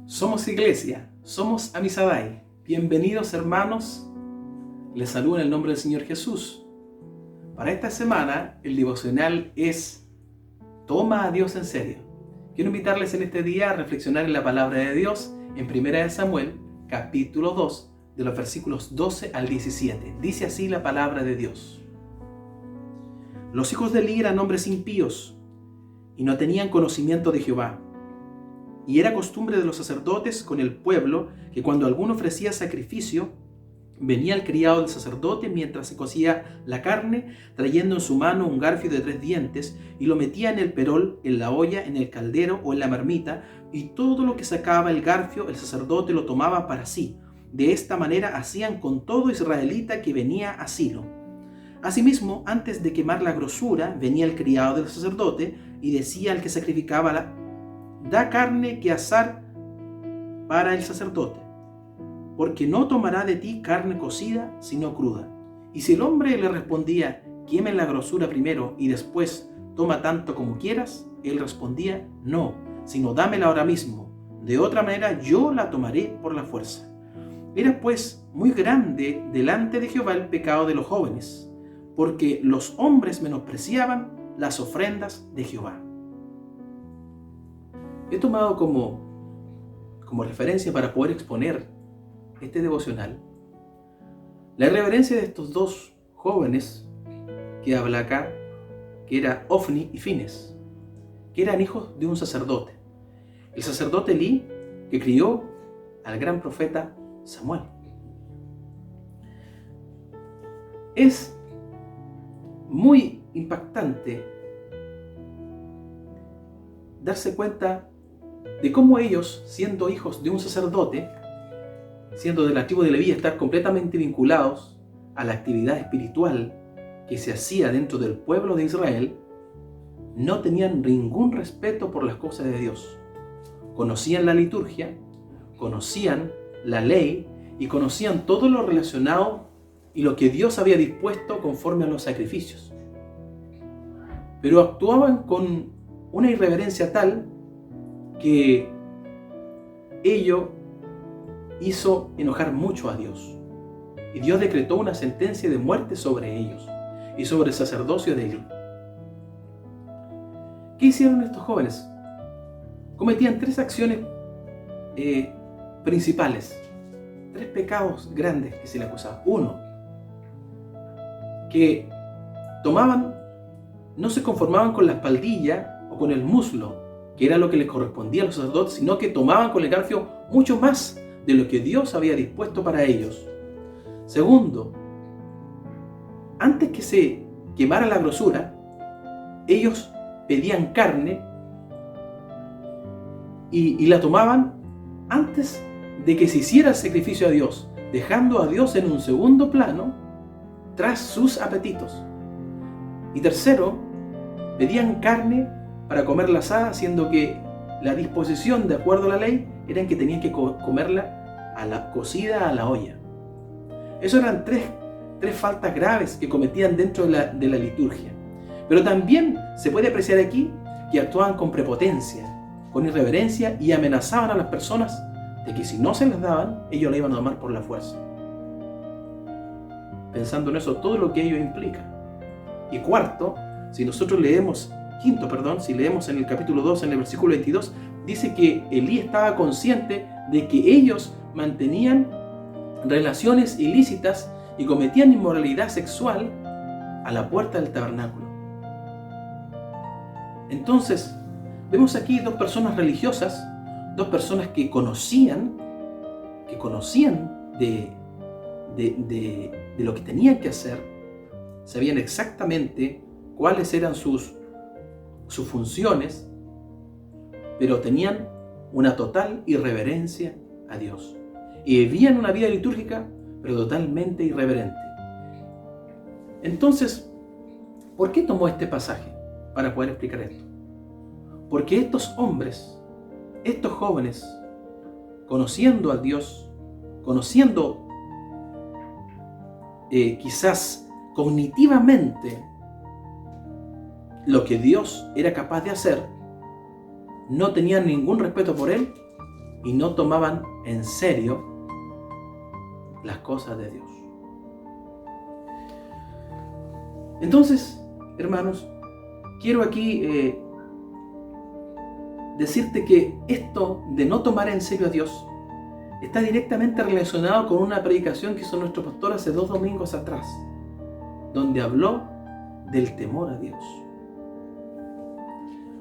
Somos iglesia, somos Amisadai. Bienvenidos hermanos, les saludo en el nombre del Señor Jesús. Para esta semana el devocional es Toma a Dios en serio. Quiero invitarles en este día a reflexionar en la palabra de Dios en 1 Samuel, capítulo 2, de los versículos 12 al 17. Dice así la palabra de Dios. Los hijos de Eli eran hombres impíos y no tenían conocimiento de Jehová. Y era costumbre de los sacerdotes con el pueblo que cuando alguno ofrecía sacrificio, venía el criado del sacerdote mientras se cocía la carne, trayendo en su mano un garfio de 3 dientes, y lo metía en el perol, en la olla, en el caldero o en la marmita, y todo lo que sacaba el garfio el sacerdote lo tomaba para sí. De esta manera hacían con todo israelita que venía a Silo. Asimismo, antes de quemar la grosura, venía el criado del sacerdote y decía al que sacrificaba: da carne que asar para el sacerdote, porque no tomará de ti carne cocida, sino cruda. Y si el hombre le respondía: queme la grosura primero y después toma tanto como quieras, él respondía: no, sino dámela ahora mismo, de otra manera yo la tomaré por la fuerza. Era pues muy grande delante de Jehová el pecado de los jóvenes, porque los hombres menospreciaban las ofrendas de Jehová. He tomado como referencia para poder exponer este devocional la irreverencia de estos dos jóvenes que habla acá, que era Ofni y Fines, que eran hijos de un sacerdote. El sacerdote Elí, que crió al gran profeta Samuel. Es muy impactante darse cuenta de cómo ellos, siendo hijos de un sacerdote, siendo del tribu de Leví, estar completamente vinculados a la actividad espiritual que se hacía dentro del pueblo de Israel, no tenían ningún respeto por las cosas de Dios. Conocían la liturgia, conocían la ley y conocían todo lo relacionado y lo que Dios había dispuesto conforme a los sacrificios. Pero actuaban con una irreverencia tal que ello hizo enojar mucho a Dios. Y Dios decretó una sentencia de muerte sobre ellos y sobre el sacerdocio de Elí. ¿Qué hicieron estos jóvenes? Cometían 3 acciones principales, 3 pecados grandes que se le acusaban. 1, que no se conformaban con la espaldilla o con el muslo, que era lo que les correspondía a los sacerdotes, sino que tomaban con el garfio mucho más de lo que Dios había dispuesto para ellos. 2, antes que se quemara la grosura, ellos pedían carne y la tomaban antes de que se hiciera el sacrificio a Dios, dejando a Dios en un segundo plano tras sus apetitos. Y 3, pedían carne para comerla asada, siendo que la disposición de acuerdo a la ley era que tenían que comerla cocida a la olla. Esas eran 3 faltas graves que cometían dentro de la liturgia. Pero también se puede apreciar aquí que actuaban con prepotencia, con irreverencia, y amenazaban a las personas de que si no se las daban, ellos la iban a tomar por la fuerza. Pensando en eso, todo lo que ello implica. Y 4, si leemos en el capítulo 2, en el versículo 22, dice que Elí estaba consciente de que ellos mantenían relaciones ilícitas y cometían inmoralidad sexual a la puerta del tabernáculo. Entonces, vemos aquí 2 personas religiosas, 2 personas que conocían de lo que tenían que hacer, sabían exactamente cuáles eran sus funciones, pero tenían una total irreverencia a Dios. Y vivían una vida litúrgica, pero totalmente irreverente. Entonces, ¿por qué tomó este pasaje para poder explicar esto? Porque estos hombres, estos jóvenes, conociendo a Dios, conociendo quizás cognitivamente lo que Dios era capaz de hacer, no tenían ningún respeto por Él y no tomaban en serio las cosas de Dios. Entonces, hermanos, quiero aquí decirte que esto de no tomar en serio a Dios está directamente relacionado con una predicación que hizo nuestro pastor hace 2 domingos atrás, donde habló del temor a Dios.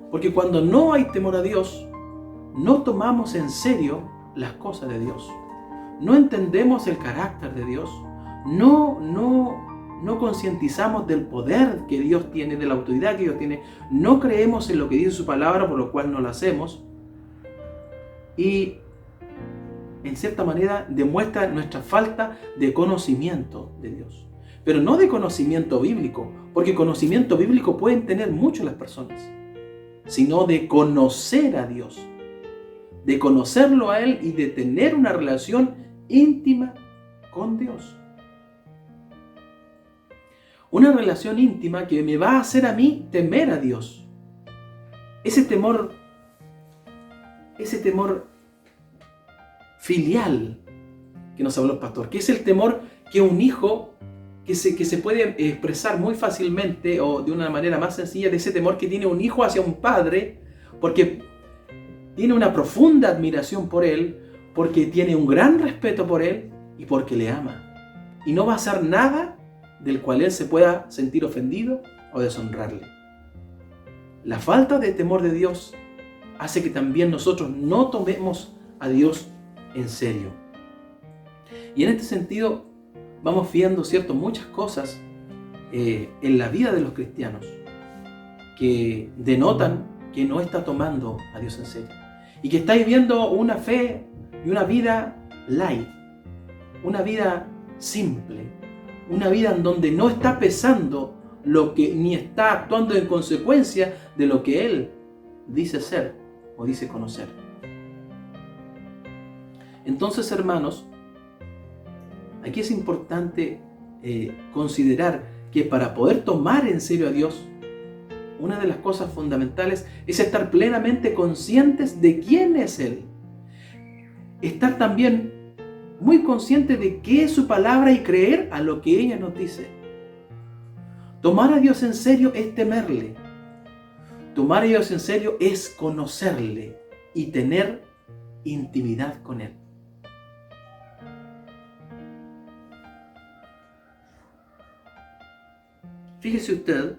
Porque cuando no hay temor a Dios, no tomamos en serio las cosas de Dios. No entendemos el carácter de Dios. No concientizamos del poder que Dios tiene, de la autoridad que Dios tiene. No creemos en lo que dice su palabra, por lo cual no lo hacemos. Y en cierta manera demuestra nuestra falta de conocimiento de Dios. Pero no de conocimiento bíblico, porque conocimiento bíblico pueden tener muchas las personas, sino de conocer a Dios, de conocerlo a Él y de tener una relación íntima con Dios. Una relación íntima que me va a hacer a mí temer a Dios. Ese temor filial que nos habló el pastor, que es el temor que un hijo que se puede expresar muy fácilmente o de una manera más sencilla, de ese temor que tiene un hijo hacia un padre, porque tiene una profunda admiración por él, porque tiene un gran respeto por él y porque le ama. Y no va a hacer nada del cual él se pueda sentir ofendido o deshonrarle. La falta de temor de Dios hace que también nosotros no tomemos a Dios en serio. Y en este sentido vamos viendo, ¿cierto?, muchas cosas en la vida de los cristianos que denotan que no está tomando a Dios en serio y que está viviendo una fe y una vida light, una vida simple, una vida en donde no está pesando lo que, ni está actuando en consecuencia de lo que Él dice ser o dice conocer. Entonces, hermanos, aquí es importante considerar que para poder tomar en serio a Dios, una de las cosas fundamentales es estar plenamente conscientes de quién es Él. Estar también muy consciente de qué es su palabra y creer a lo que ella nos dice. Tomar a Dios en serio es temerle. Tomar a Dios en serio es conocerle y tener intimidad con Él. Fíjese usted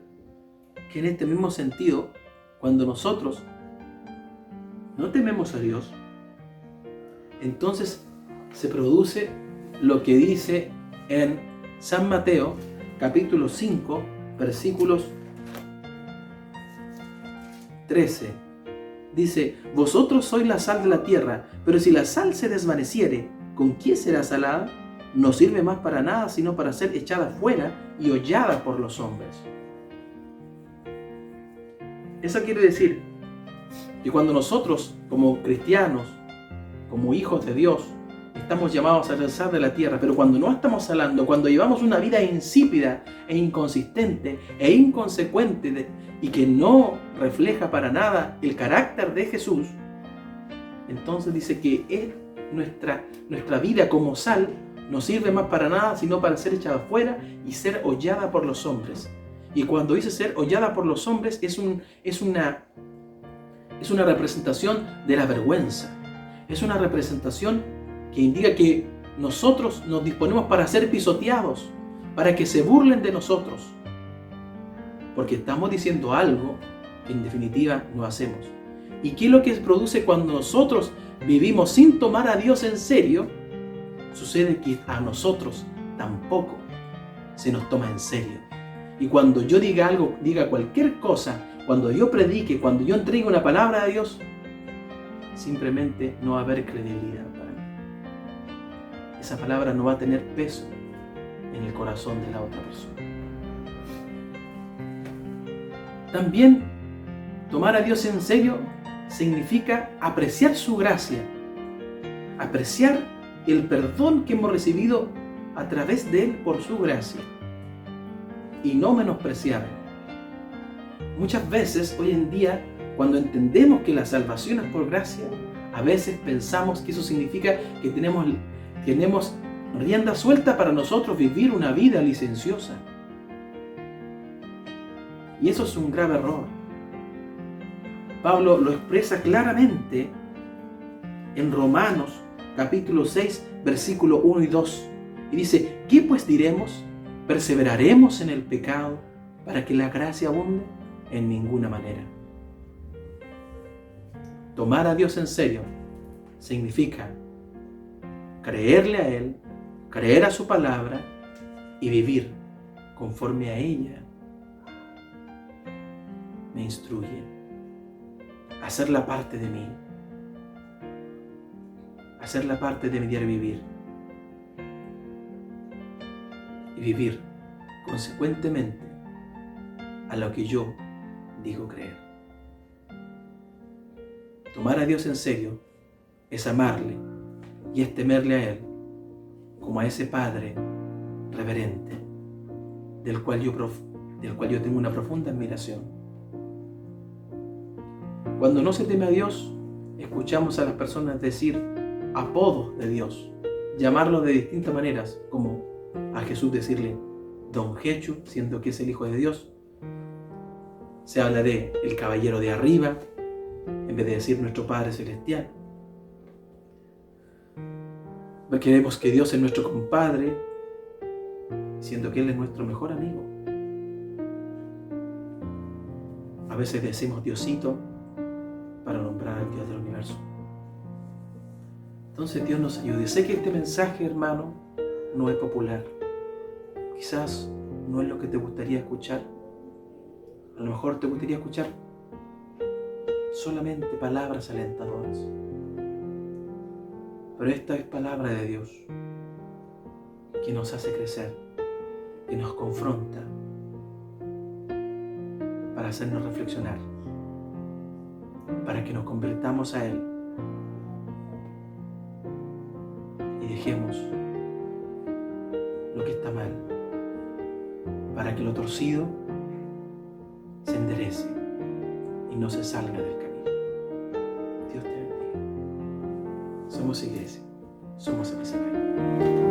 que en este mismo sentido, cuando nosotros no tememos a Dios, entonces se produce lo que dice en San Mateo, capítulo 5, versículos 13. Dice: vosotros sois la sal de la tierra, pero si la sal se desvaneciere, ¿con qué será salada? No sirve más para nada, sino para ser echada fuera y hollada por los hombres. Eso quiere decir que cuando nosotros, como cristianos, como hijos de Dios, estamos llamados a ser sal de la tierra, pero cuando no estamos salando, cuando llevamos una vida insípida e inconsistente e inconsecuente y que no refleja para nada el carácter de Jesús, entonces dice que nuestra vida como sal no sirve más para nada, sino para ser echada fuera y ser hollada por los hombres. Y cuando dice ser hollada por los hombres, es una representación de la vergüenza. Es una representación que indica que nosotros nos disponemos para ser pisoteados, para que se burlen de nosotros, porque estamos diciendo algo que en definitiva no hacemos. ¿Y qué es lo que produce cuando nosotros vivimos sin tomar a Dios en serio? Sucede que a nosotros tampoco se nos toma en serio. Y cuando yo diga algo, diga cualquier cosa, cuando yo predique, cuando yo entregue una palabra a Dios, simplemente no va a haber credibilidad para mí. Esa palabra no va a tener peso en el corazón de la otra persona. También tomar a Dios en serio significa apreciar su gracia, apreciar el perdón que hemos recibido a través de Él por su gracia y no menospreciarlo. Muchas veces hoy en día, cuando entendemos que la salvación es por gracia, A veces pensamos que eso significa que tenemos rienda suelta para nosotros vivir una vida licenciosa. Y eso es un grave error. Pablo lo expresa claramente en Romanos capítulo 6, versículo 1 y 2. Y dice, ¿qué pues diremos? ¿Perseveraremos en el pecado para que la gracia abunde? En ninguna manera. Tomar a Dios en serio significa creerle a Él, creer a su palabra y vivir conforme a ella me instruye. Hacerla parte de mí. Hacerla parte de mi diario vivir. Y vivir consecuentemente a lo que yo digo creer. Tomar a Dios en serio es amarle y es temerle a Él como a ese Padre reverente del cual yo tengo una profunda admiración. Cuando no se teme a Dios, escuchamos a las personas decir apodos de Dios, llamarlo de distintas maneras, como a Jesús decirle Don Jechu, siendo que es el Hijo de Dios. Se habla de el caballero de arriba, en vez de decir nuestro Padre Celestial. Creemos que Dios es nuestro compadre, siendo que Él es nuestro mejor amigo. A veces decimos Diosito para nombrar al Dios del universo. Entonces Dios nos ayude. Sé que este mensaje, hermano, no es popular. Quizás no es lo que te gustaría escuchar. A lo mejor te gustaría escuchar solamente palabras alentadoras. Pero esta es palabra de Dios que nos hace crecer, que nos confronta para hacernos reflexionar, para que nos convertamos a Él y dejemos lo que está mal, para que lo torcido se enderece y no se salga del camino. Dios te bendiga. Somos iglesia, somos Emasabai.